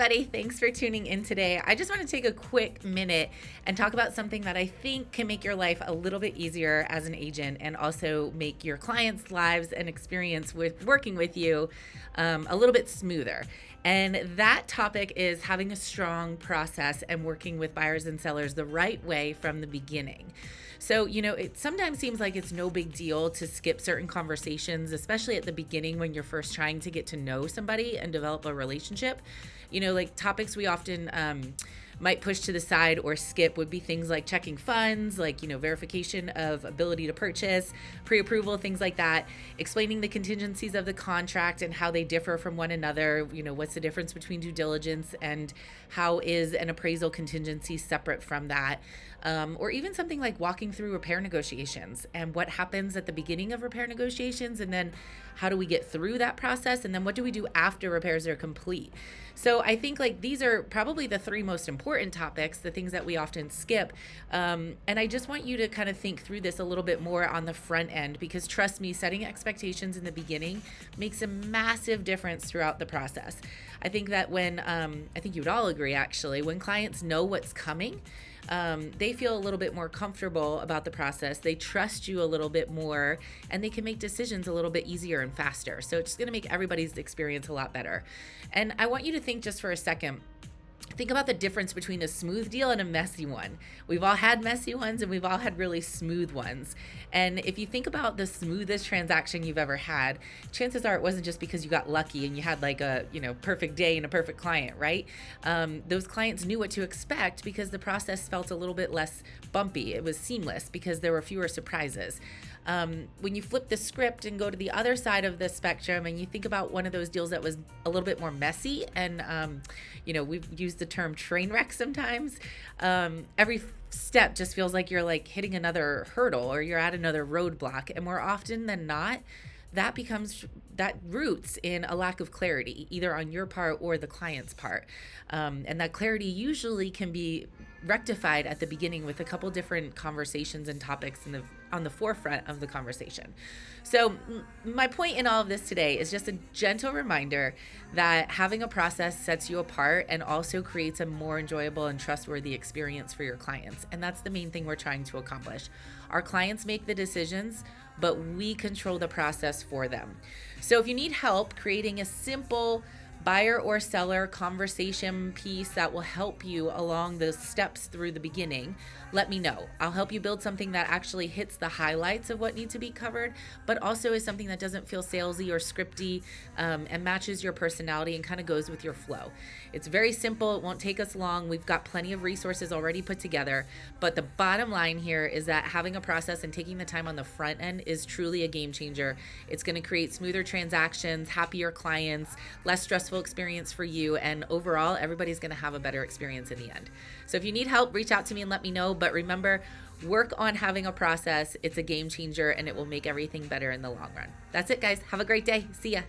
everybody. Thanks for tuning in today. I just want to take a quick minute and talk about something that I think can make your life a little bit easier as an agent and also make your clients' lives and experience with working with you a little bit smoother. And that topic is having a strong process and working with buyers and sellers the right way from the beginning. So, it sometimes seems like it's no big deal to skip certain conversations, especially at the beginning when you're first trying to get to know somebody and develop a relationship. Like topics we often might push to the side or skip would be things like checking funds, verification of ability to purchase, pre-approval, things like that, explaining the contingencies of the contract and how they differ from one another. What's the difference between due diligence and how is an appraisal contingency separate from that? Or even something like walking through repair negotiations and what happens at the beginning of repair negotiations, and then how do we get through that process, and then what do we do after repairs are complete. So I think these are probably the three most important topics, the things that we often skip. And I just want you to kind of think through this a little bit more on the front end, because trust me, setting expectations in the beginning makes a massive difference throughout the process. I think that when, I think you would all agree actually, when clients know what's coming, they feel a little bit more comfortable about the process. They trust you a little bit more, and they can make decisions a little bit easier and faster. So it's going to make everybody's experience a lot better. And I want you to think just for a second. Think about the difference between a smooth deal and a messy one. We've all had messy ones and we've all had really smooth ones. And if you think about the smoothest transaction you've ever had, chances are it wasn't just because you got lucky and you had a perfect day and a perfect client, right? Those clients knew what to expect because the process felt a little bit less bumpy. It was seamless because there were fewer surprises. When you flip the script and go to the other side of the spectrum and you think about one of those deals that was a little bit more messy and, we've used the term train wreck sometimes. Every step just feels like you're hitting another hurdle or you're at another roadblock. And more often than not, that roots in a lack of clarity, either on your part or the client's part. And that clarity usually can be rectified at the beginning with a couple different conversations and topics on the forefront of the conversation. So my point in all of this today is just a gentle reminder that having a process sets you apart and also creates a more enjoyable and trustworthy experience for your clients. And that's the main thing we're trying to accomplish. Our clients make the decisions, but we control the process for them. So if you need help creating a simple buyer or seller conversation piece that will help you along those steps through the beginning, let me know. I'll help you build something that actually hits the highlights of what needs to be covered, but also is something that doesn't feel salesy or scripty, and matches your personality and kind of goes with your flow. It's very simple. It won't take us long. We've got plenty of resources already put together, but the bottom line here is that having a process and taking the time on the front end is truly a game changer. It's going to create smoother transactions, happier clients, less stressful experience for you, and overall everybody's going to have a better experience in the end. So if you need help, reach out to me and let me know. But remember, work on having a process. It's a game changer and it will make everything better in the long run. That's it, guys. Have a great day. See ya.